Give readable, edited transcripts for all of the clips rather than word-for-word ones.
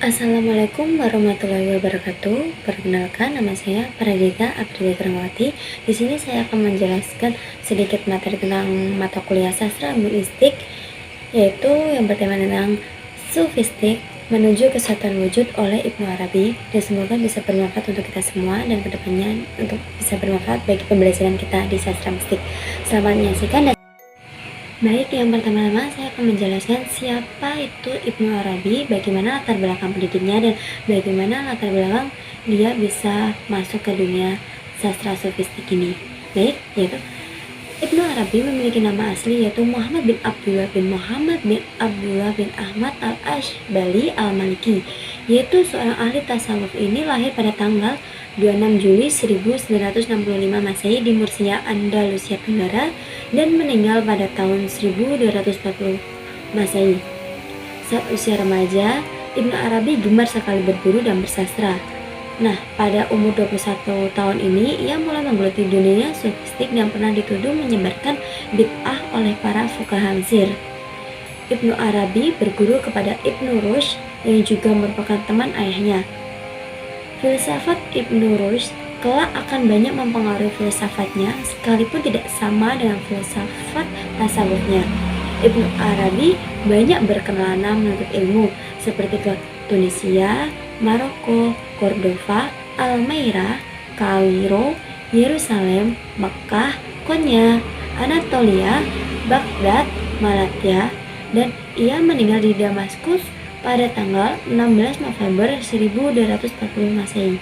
Assalamualaikum warahmatullahi wabarakatuh. Perkenalkan, nama saya Pradita Aprilia Kramawati. Di sini saya akan menjelaskan sedikit materi tentang mata kuliah sastra linguistik, yaitu yang bertema tentang sufistik menuju kesatuan wujud oleh Ibnu Arabi, dan semoga bisa bermanfaat untuk kita semua dan kedepannya untuk bisa bermanfaat bagi pembelajaran kita di sastra mistik. Selamat menyaksikan. Baik, yang pertama-tama saya akan menjelaskan siapa itu Ibnu Arabi, bagaimana latar belakang pendidiknya, dan bagaimana latar belakang dia bisa masuk ke dunia sastra sofistik ini. Baik, yaitu Ibnu Arabi memiliki nama asli yaitu Muhammad bin Abdullah bin Muhammad bin Abdullah bin Ahmad al-Ashbali al-Maliki, yaitu seorang ahli tasawuf. Ini lahir pada tanggal 26 Juli 1965 Masehi di Murcia, Andalusia Tenggara, dan meninggal pada tahun 1240 Masehi. Saat usia remaja, Ibnu Arabi gemar sekali berburu dan bersastra. Nah, pada umur 21 tahun ini, ia mulai menggeluti dunia sofistik dan pernah dituduh menyebarkan bid'ah oleh para fuqaha Mesir. Ibnu Arabi berguru kepada Ibnu Rushd yang juga merupakan teman ayahnya. Filsafat Ibnu Rushd kelak akan banyak mempengaruhi filsafatnya, sekalipun tidak sama dengan filsafat tasawufnya. Ibnu Arabi banyak berkelana menuntut ilmu, seperti ke Tunisia, Maroko, Cordova, Almeida, Kairo, Yerusalem, Makkah, Konya, Anatolia, Baghdad, Malatya, dan ia meninggal di Damaskus pada tanggal 16 November 1240 Masehi.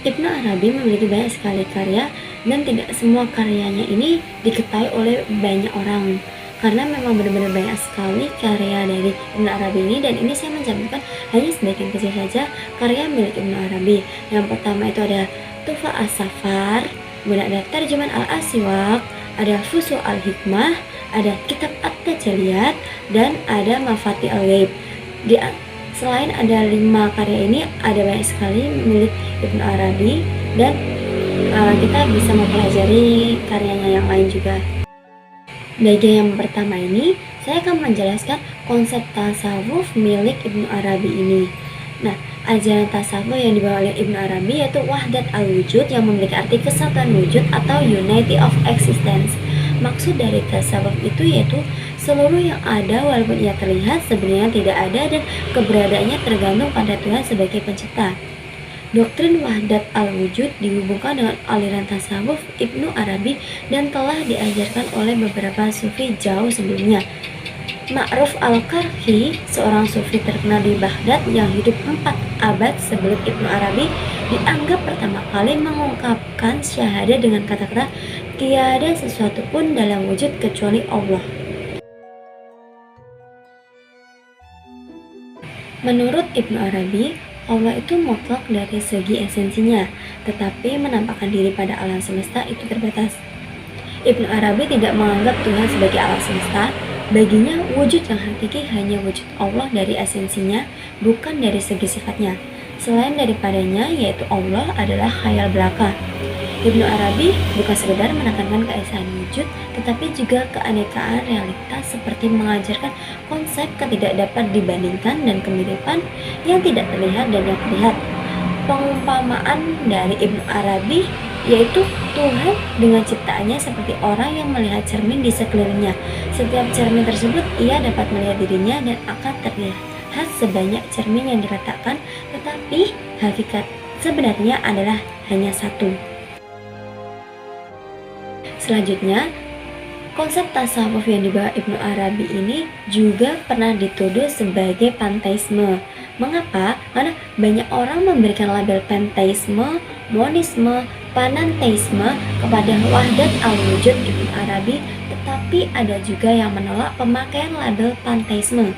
Ibnu Arabi memiliki banyak sekali karya, dan tidak semua karyanya ini diketahui oleh banyak orang, karena memang benar-benar banyak sekali karya dari Ibnu Arabi ini, dan ini saya mencantumkan hanya sebagian kecil saja karya milik Ibnu Arabi. Yang pertama itu ada Tufa As-Safar, kemudian ada Tarjuman Al-Aswaq, ada Fusul Al-Hikmah, ada Kitab At-Tajaliyat, dan ada Mafati Al-Ghaib. Selain ada 5 karya ini, ada banyak sekali milik Ibnu Arabi, dan kita bisa mempelajari karyanya yang lain juga. Bagian yang pertama ini, saya akan menjelaskan konsep tasawuf milik Ibnu Arabi ini. Nah, ajaran tasawuf yang dibawa oleh Ibnu Arabi yaitu wahdat al-wujud, yang memiliki arti kesatuan wujud atau unity of existence. Maksud dari tasawuf itu yaitu seluruh yang ada walaupun ia terlihat sebenarnya tidak ada, dan keberadaannya tergantung pada Tuhan sebagai pencipta. Doktrin wahdat al-wujud dihubungkan dengan aliran tasawuf Ibnu Arabi dan telah diajarkan oleh beberapa sufi jauh sebelumnya. Ma'ruf al-Karhi, seorang sufi terkenal di Baghdad yang hidup 4 abad sebelum Ibnu Arabi, dianggap pertama kali mengungkapkan syahadat dengan kata-kata tiada sesuatu pun dalam wujud kecuali Allah. Menurut Ibnu Arabi, Allah itu mutlak dari segi esensinya, tetapi menampakkan diri pada alam semesta itu terbatas. Ibnu Arabi tidak menganggap Tuhan sebagai alam semesta. Baginya, wujud yang hakiki hanya wujud Allah dari esensinya, bukan dari segi sifatnya. Selain daripadanya, yaitu Allah adalah khayal belaka. Ibnu Arabi bukan sekedar menekankan keesaan wujud, tetapi juga keanekaan realitas, seperti mengajarkan konsep ketidak dapat dibandingkan dan kemiripan yang tidak terlihat dan yang terlihat. Pengumpamaan dari Ibnu Arabi yaitu Tuhan dengan ciptaannya seperti orang yang melihat cermin di sekelilingnya. Setiap cermin tersebut ia dapat melihat dirinya dan akan terlihat sebanyak cermin yang diletakkan, tetapi hakikat sebenarnya adalah hanya satu. Selanjutnya, konsep tasawuf yang dibawa Ibnu Arabi ini juga pernah dituduh sebagai panteisme. Mengapa? Karena banyak orang memberikan label panteisme, monisme, panenteisme kepada wahdat al-wujud Ibnu Arabi, tetapi ada juga yang menolak pemakaian label panteisme.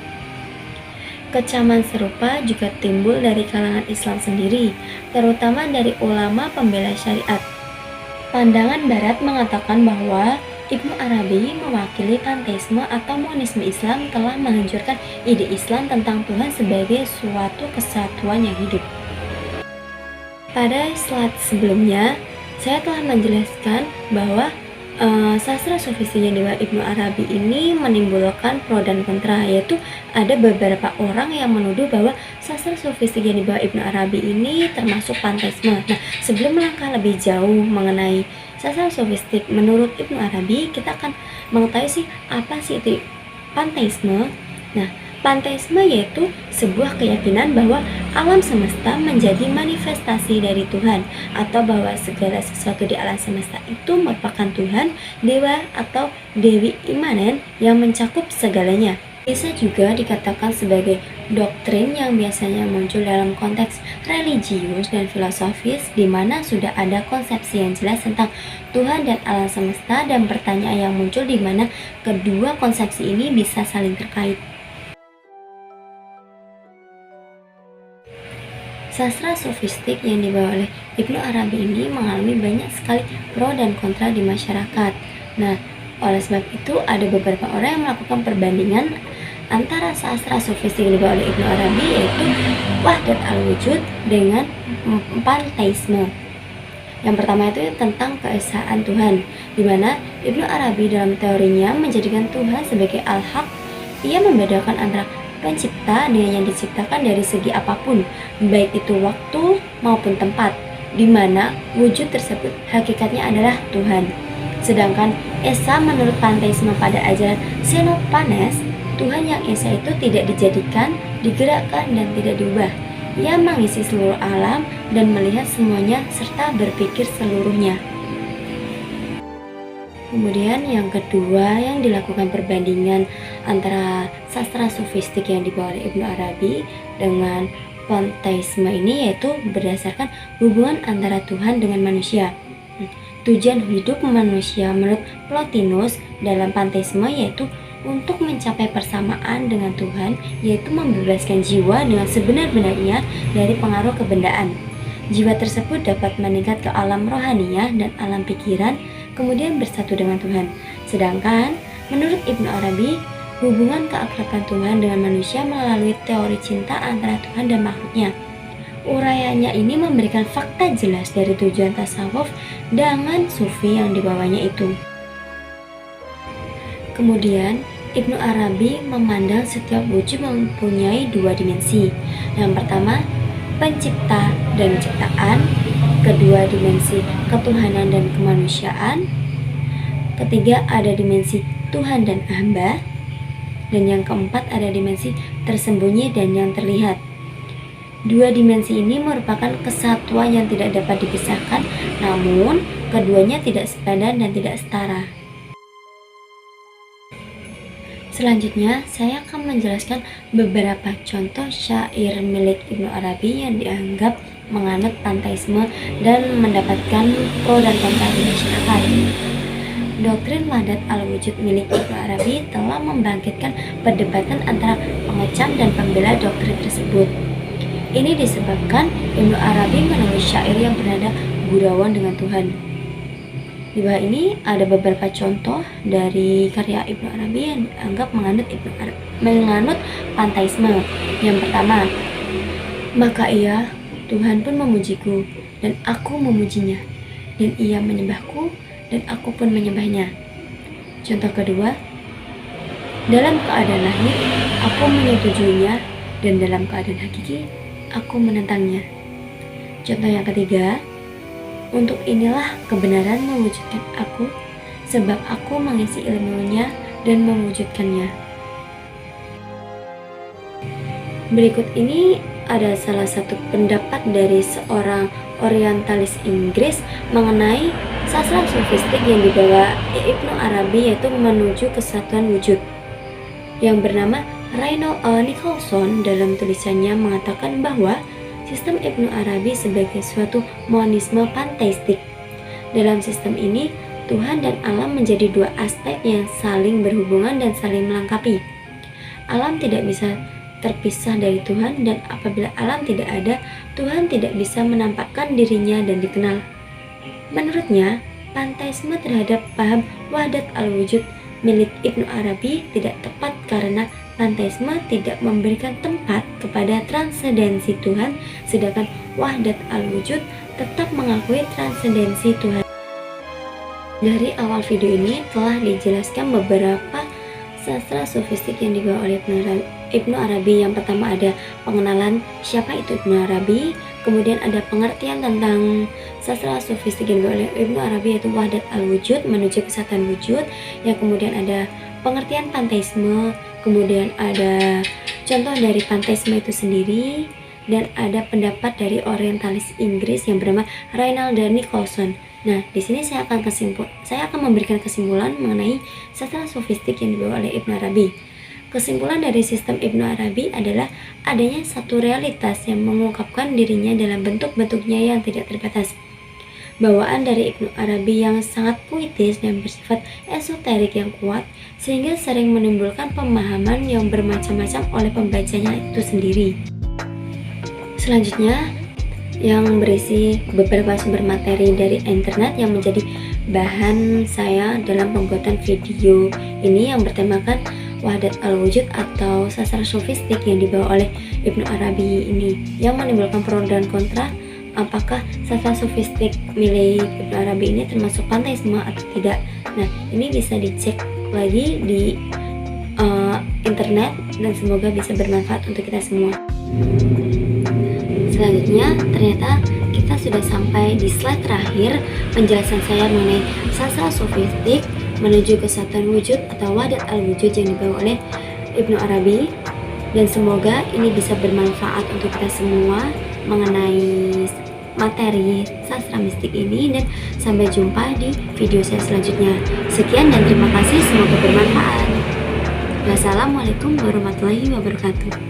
Kecaman serupa juga timbul dari kalangan Islam sendiri, terutama dari ulama pembela syariat. Pandangan Barat mengatakan bahwa Ibnu Arabi mewakili panteisme atau monisme Islam, telah menghancurkan ide Islam tentang Tuhan sebagai suatu kesatuan yang hidup. Pada slide sebelumnya, saya telah menjelaskan bahwa Sastra sofistik yang dibawa Ibnu Arabi ini menimbulkan pro dan kontra, yaitu ada beberapa orang yang menuduh bahwa sastra sofistik yang dibawa Ibnu Arabi ini termasuk panteisme. Nah, sebelum melangkah lebih jauh mengenai sastra sofistik menurut Ibnu Arabi, kita akan mengetahui apa sih itu panteisme. Nah, panteisme yaitu sebuah keyakinan bahwa alam semesta menjadi manifestasi dari Tuhan, atau bahwa segala sesuatu di alam semesta itu merupakan Tuhan, dewa, atau dewi imanen yang mencakup segalanya. Bisa juga dikatakan sebagai doktrin yang biasanya muncul dalam konteks religius dan filosofis, di mana sudah ada konsepsi yang jelas tentang Tuhan dan alam semesta, dan pertanyaan yang muncul di mana kedua konsepsi ini bisa saling terkait. Sastra sofistik yang dibawa oleh Ibnu Arabi ini mengalami banyak sekali pro dan kontra di masyarakat. Nah, oleh sebab itu ada beberapa orang yang melakukan perbandingan antara sastra sofistik yang dibawa oleh Ibnu Arabi, yaitu wahdat al-wujud, dengan panteisme. Yang pertama itu tentang keesaan Tuhan, di mana Ibnu Arabi dalam teorinya menjadikan Tuhan sebagai al-haq. Ia membedakan antara pencipta dengan yang diciptakan dari segi apapun, baik itu waktu maupun tempat, di mana wujud tersebut hakikatnya adalah Tuhan. Sedangkan Esa menurut panteisme pada ajaran Xenophanes, Tuhan yang Esa itu tidak dijadikan, digerakkan, dan tidak diubah. Ia mengisi seluruh alam dan melihat semuanya serta berpikir seluruhnya. Kemudian yang kedua yang dilakukan perbandingan antara sastra sofistik yang dibawa oleh Ibnu Arabi dengan panteisme ini, yaitu berdasarkan hubungan antara Tuhan dengan manusia. Tujuan hidup manusia menurut Plotinus dalam panteisme yaitu untuk mencapai persamaan dengan Tuhan, yaitu membebaskan jiwa dengan sebenar-benarnya dari pengaruh kebendaan. Jiwa tersebut dapat meningkat ke alam rohaniah dan alam pikiran, kemudian bersatu dengan Tuhan. Sedangkan menurut Ibnu Arabi, hubungan keakraban Tuhan dengan manusia melalui teori cinta antara Tuhan dan makhluknya. Urayanya ini memberikan fakta jelas dari tujuan tasawuf dengan sufi yang dibawanya itu. Kemudian Ibnu Arabi memandang setiap wujud mempunyai dua dimensi. Yang pertama, pencipta dan ciptaan. Kedua, dimensi ketuhanan dan kemanusiaan. Ketiga, ada dimensi Tuhan dan hamba. Dan yang keempat, ada dimensi tersembunyi dan yang terlihat. Dua dimensi ini merupakan kesatuan yang tidak dapat dipisahkan, namun keduanya tidak sepadan dan tidak setara. Selanjutnya, saya akan menjelaskan beberapa contoh syair milik Ibnu Arabi yang dianggap menganut panteisme dan mendapatkan pro dan kontra di masyarakat. Doktrin wahdat al-wujud milik Ibnu Arabi telah membangkitkan perdebatan antara pengecam dan pembela doktrin tersebut. Ini disebabkan Ibnu Arabi menulis syair yang bernada gurauan dengan Tuhan. Di bawah ini ada beberapa contoh dari karya Ibnu Arabi yang dianggap menganut panteisme. Yang pertama, maka ia, Tuhan pun memujiku, dan aku memujinya, dan ia menyembahku, dan aku pun menyembahnya. Contoh kedua, dalam keadaan lahir, aku menyetujuinya, dan dalam keadaan hakiki, aku menentangnya. Contoh yang ketiga, untuk inilah kebenaran mewujudkan aku, sebab aku mengisi ilmunya dan mewujudkannya. Berikut ini ada salah satu pendapat dari seorang orientalis Inggris mengenai sastra sofistik yang dibawa Ibnu Arabi, yaitu menuju kesatuan wujud, yang bernama Reynold Nicholson. Dalam tulisannya mengatakan bahwa sistem Ibnu Arabi sebagai suatu monisme panteistik. Dalam sistem ini, Tuhan dan alam menjadi dua aspek yang saling berhubungan dan saling melengkapi. Alam tidak bisa terpisah dari Tuhan, dan apabila alam tidak ada, Tuhan tidak bisa menampakkan dirinya dan dikenal. Menurutnya, panteisme terhadap paham wahdat al-wujud milik Ibnu Arabi tidak tepat karena panteisme tidak memberikan tempat kepada transendensi Tuhan, sedangkan wahdat al-wujud tetap mengakui transendensi Tuhan. Dari awal video ini telah dijelaskan beberapa sastra sofistik yang dibawa oleh Ibnu Arabi. Yang pertama ada pengenalan siapa itu Ibnu Arabi, kemudian ada pengertian tentang sastra sofistik yang dibawa oleh Ibnu Arabi yaitu wahdat al-wujud, menuju kesatuan wujud. Yang kemudian ada pengertian panteisme, kemudian ada contoh dari panteisme itu sendiri, dan ada pendapat dari orientalis Inggris yang bernama Reinald Nicholson. Nah, di sini saya akan memberikan kesimpulan mengenai sastra sofistik yang dibawa oleh Ibnu Arabi. Kesimpulan dari sistem Ibnu Arabi adalah adanya satu realitas yang mengungkapkan dirinya dalam bentuk-bentuknya yang tidak terbatas. Bawaan dari Ibnu Arabi yang sangat puitis dan bersifat esoterik yang kuat, sehingga sering menimbulkan pemahaman yang bermacam-macam oleh pembacanya itu sendiri. Selanjutnya, yang berisi beberapa sumber materi dari internet yang menjadi bahan saya dalam pembuatan video ini, yang bertemakan wahdat al-wujud atau sastra sofistik yang dibawa oleh Ibnu Arabi ini, yang menimbulkan pro dan kontra. Apakah sastra sofistik milik Ibnu Arabi ini termasuk panteisme atau tidak? Nah, ini bisa dicek lagi di internet dan semoga bisa bermanfaat untuk kita semua. Selanjutnya, ternyata kita sudah sampai di slide terakhir penjelasan saya mengenai sastra sofistik menuju kesatuan wujud atau wahdat al-wujud yang dibawa oleh Ibnu Arabi, dan semoga ini bisa bermanfaat untuk kita semua mengenai materi sastra mistik ini, dan sampai jumpa di video saya selanjutnya. Sekian dan terima kasih, semoga bermanfaat. Wassalamualaikum warahmatullahi wabarakatuh.